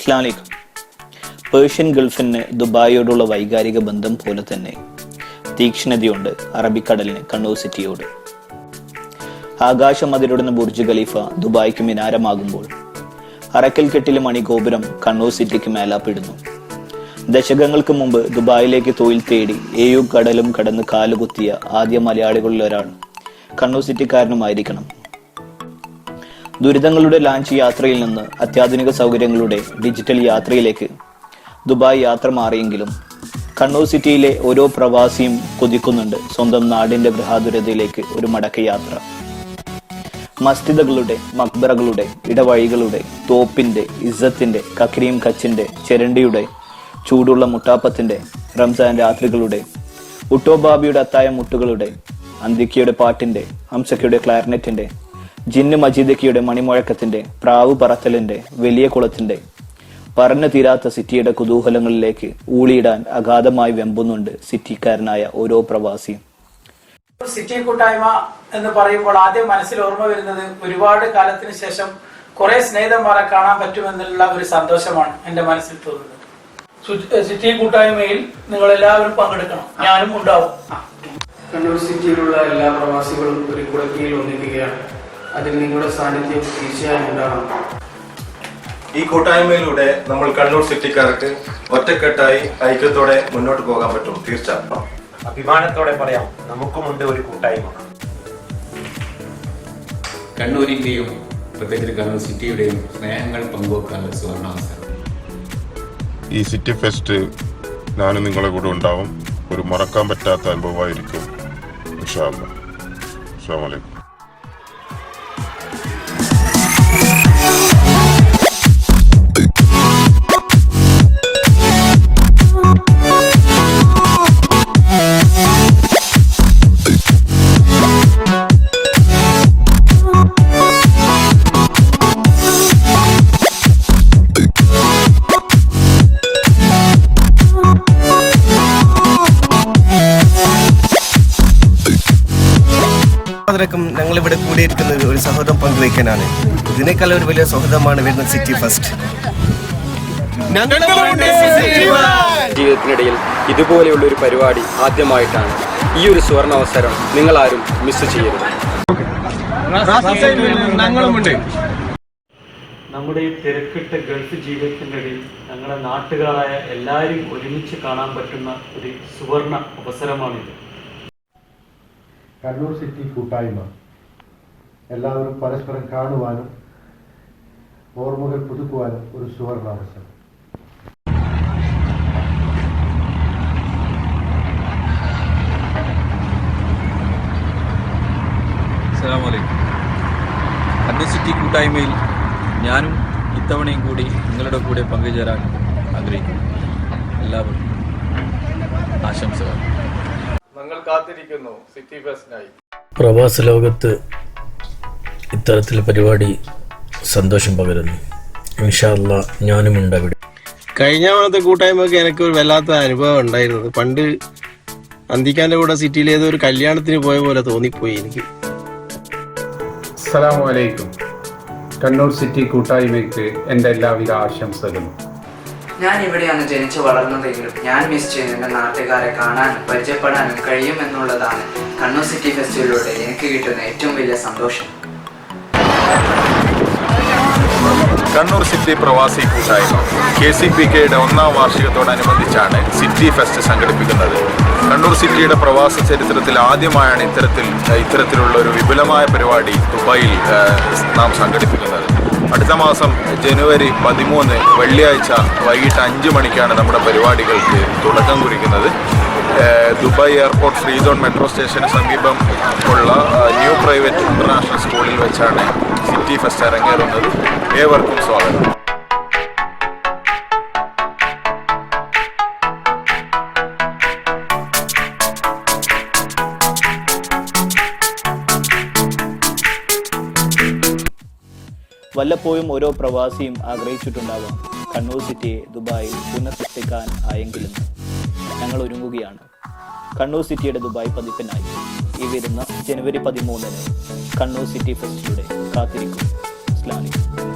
അസ്സലാമു അലൈക്കും. പേർഷ്യൻ ഗൾഫിന് ദുബായിയോടുള്ള വൈകാരിക ബന്ധം പോലെ തന്നെ തീക്ഷ്ണതയുണ്ട് അറബിക്കടലിന് കണ്ണൂർ സിറ്റിയോട്. ആകാശം അതിരുടുന്ന ബുർജ് ഖലീഫ ദുബായിക്ക് മിനാരമാകുമ്പോൾ അറക്കൽ കെട്ടിലെ മണിഗോപുരം കണ്ണൂർ സിറ്റിക്ക് മേലാപ്പിടുന്നു. ദശകങ്ങൾക്ക് മുമ്പ് ദുബായിലേക്ക് തൊഴിൽ തേടി ഏഴു കടലും കടന്ന് കാലുകുത്തിയ ആദ്യ മലയാളികളിൽ ഒരാൾ കണ്ണൂർ സിറ്റിക്കാരനുമായിരിക്കണം. ദുരിതങ്ങളുടെ ലാഞ്ച് യാത്രയിൽ നിന്ന് അത്യാധുനിക സൗകര്യങ്ങളുടെ ഡിജിറ്റൽ യാത്രയിലേക്ക് ദുബായ് യാത്ര മാറിയെങ്കിലും കണ്ണൂർ സിറ്റിയിലെ ഓരോ പ്രവാസിയും കൊതിക്കുന്നുണ്ട് സ്വന്തം നാടിന്റെ ഗൃഹാതുരതയിലേക്ക് ഒരു മടക്കയാത്ര. മസ്ജിദുകളുടെ, മക്ബറകളുടെ, ഇടവഴികളുടെ, തോപ്പിന്റെ, ഇസ്സത്തിന്റെ, കക്രീം കച്ചിന്റെ, ചെരണ്ടിയുടെ, ചൂടുള്ള മുട്ടാപ്പത്തിന്റെ, റംസാൻ രാത്രികളുടെ, ഉട്ടോബാബിയുടെ അത്തായ മുട്ടുകളുടെ, അന്തിക്കയുടെ പാട്ടിന്റെ, ഹംസക്കയുടെ ക്ലാരിനെറ്റിന്റെ, ജിന്ന് മജീദക്കിയുടെ മണിമുഴക്കത്തിന്റെ, പ്രാവ് പറത്തലിന്റെ, വലിയ കുളത്തിന്റെ, പറഞ്ഞു തീരാത്ത സിറ്റിയുടെ കുതൂഹലങ്ങളിലേക്ക് ഊളിയിടാൻ അഗാധമായി വെമ്പുന്നുണ്ട് സിറ്റിക്കാരനായ ഓരോ പ്രവാസിയും. സിറ്റി കൂട്ടായ്മ എന്ന് പറയുമ്പോൾ ആദ്യം മനസ്സിൽ ഓർമ്മ വരുന്നത് ഒരുപാട് കാലത്തിന് ശേഷം കുറെ സ്നേഹിതന്മാരെ കാണാൻ പറ്റുമെന്നുള്ള ഒരു സന്തോഷമാണ് എന്റെ മനസ്സിൽ തോന്നുന്നത്. സിറ്റി കൂട്ടായ്മയിൽ നിങ്ങൾ എല്ലാവരും പങ്കെടുക്കണം, ഞാനും ഉണ്ടാവും. കണ്ണൂർ സിറ്റിയിലുള്ള എല്ലാ പ്രവാസികളും ഒരു കുടക്കീഴിൽ ഒന്നിക്കുകയാണ്. അതിൽ നിങ്ങളുടെ സാന്നിധ്യം തീർച്ചയായും ഉണ്ടാകണം. ഈ കൂട്ടായ്മയിലൂടെ നമ്മൾ കണ്ണൂർ സിറ്റിക്കാർക്ക് ഒറ്റക്കെട്ടായി ഐക്യത്തോടെ മുന്നോട്ട് പോകാൻ പറ്റും. തീർച്ചയായും അഭിമാനത്തോടെ പറയാം, നമുക്കുമുണ്ട് ഒരു കൂട്ടായ്മ. കണ്ണൂരിന്റെയും പ്രത്യേകിച്ച് കണ്ണൂർ സിറ്റിയുടെയും സ്നേഹങ്ങൾ പങ്കുവെക്കാനുള്ള സുവർണാവസരം. ഈ സിറ്റി ഫെസ്റ്റ് ഞാനും നിങ്ങളെ കൂടെ ഉണ്ടാവും. ഒരു മറക്കാൻ പറ്റാത്ത അനുഭവമായിരിക്കും. ഇൻഷാ അല്ലാഹ്. അസ്സലാമു അലൈക്കും. ഞങ്ങളിവിടെ കൂടിയിരിക്കുന്നത് ഒരു സൗഹൃദം പങ്കുവയ്ക്കാനാണ്. ഇതിനേക്കാൾ ഒരു വലിയ സൗഹൃദമാണ് വരുന്ന സിറ്റി ഫസ്റ്റ്. ജീവിതത്തിനിടയിൽ ഇതുപോലെയുള്ള ഒരു പരിപാടി ആദ്യമായിട്ടാണ്. ഈ ഒരു സുവർണാവസരം നിങ്ങൾ ആരും മിസ് ചെയ്യരുത്. നമ്മുടെ ഈ തിരക്കിട്ട ഗൾഫ് ജീവിതത്തിൻ്റെ ഇടയിൽ ഞങ്ങളുടെ നാട്ടുകാരായ എല്ലാവരും ഒരുമിച്ച് കാണാൻ പറ്റുന്ന ഒരു സുവർണ അവസരമാണിത്. കണ്ണൂർ സിറ്റി കൂട്ടായ്മ എല്ലാവരും പരസ്പരം കാണുവാനും ഓർമ്മകൾ പുതുക്കുവാനും ഒരു സുവർണാവസരം. അസ്സലാമു അലൈക്കും. കണ്ണൂർ സിറ്റി കൂട്ടായ്മയിൽ ഞാനും ഇത്തവണയും കൂടി നിങ്ങളുടെ കൂടെ പങ്കുചേരാൻ ആഗ്രഹിക്കുന്നു. എല്ലാവർക്കും ആശംസകൾ. ഞങ്ങൾ കാത്തിരിക്കുന്നു സിറ്റി ഫെസ്റ്റിനായി. പ്രവാസ ലോകത്ത് ഇത്തരത്തിൽ പരിപാടി സന്തോഷം പകരുന്നു. ഇൻഷാ അല്ലാഹ് ഞാനും ഉണ്ടാവിടെ. കഴിഞ്ഞ തവണത്തെ കൂട്ടായ്മക്ക് എനിക്ക് ഒരു വല്ലാത്ത അനുഭവം ഉണ്ടായിരുന്നത്. പണ്ട് അന്തിക്കാന്റെ കൂടെ സിറ്റിയിൽ ഏതോ ഒരു കല്യാണത്തിന് പോയ പോലെ തോന്നിപ്പോയി എനിക്ക്. അസ്സലാമു അലൈക്കും. കണ്ണൂർ സിറ്റി കൂട്ടായ്മയ്ക്ക് എൻ്റെ എല്ലാവിധ ആശംസകളും. ഞാൻ ഇവിടെയാണ് ജനിച്ചു വളർന്നതെങ്കിലും ഞാൻ മിസ് ചെയ്യുന്ന എൻ്റെ നാട്ടുകാരെ കാണാനും പരിചയപ്പെടാനും കഴിയുമെന്നുള്ളതാണ് കണ്ണൂർ സിറ്റി ഫെസ്റ്റിവലിലൂടെ എനിക്ക് കിട്ടുന്ന ഏറ്റവും വലിയ സന്തോഷം. കണ്ണൂർ സിറ്റി പ്രവാസി കൂട്ടായ്മ KCPKയുടെ 1ാം വാർഷികത്തോടനുബന്ധിച്ചാണ് സിറ്റി ഫെസ്റ്റ് സംഘടിപ്പിക്കുന്നത്. കണ്ണൂർ സിറ്റിയുടെ പ്രവാസ ചരിത്രത്തിൽ ആദ്യമായാണ് ഇത്തരത്തിലുള്ള ഒരു വിപുലമായ പരിപാടി ദുബായിൽ നാം സംഘടിപ്പിക്കുന്നത്. അടുത്ത മാസം ജനുവരി 13 വെള്ളിയാഴ്ച വൈകിട്ട് 5 മണിക്കാണ് നമ്മുടെ പരിപാടികൾക്ക് തുടക്കം കുറിക്കുന്നത്. Dubai airport free zone metro സ്റ്റേഷന് സമീപം ഉള്ള ന്യൂ പ്രൈവറ്റ് ഇന്റർനാഷണൽ സ്കൂളിൽ വെച്ചാണ് സിറ്റി ഫെസ്റ്റ് അരങ്ങേറുന്നത്. ഏവർക്കും സ്വാഗതം. വല്ലപ്പോഴും ഓരോ പ്രവാസിയും ആഗ്രഹിച്ചിട്ടുണ്ടാവാം കണ്ണൂർ സിറ്റിയെ ദുബായിൽ പുനഃസൃഷ്ടിക്കാൻ ആയെങ്കിലും ഞങ്ങൾ ഒരുങ്ങുകയാണ് കണ്ണൂർ സിറ്റിയുടെ ദുബായ് പതിപ്പിനായി. ഈ വരുന്ന ജനുവരി 13 കണ്ണൂർ സിറ്റി ഫെസ്റ്റിലൂടെ കാത്തിരിക്കും. അസ്സലാമു അലൈക്കും.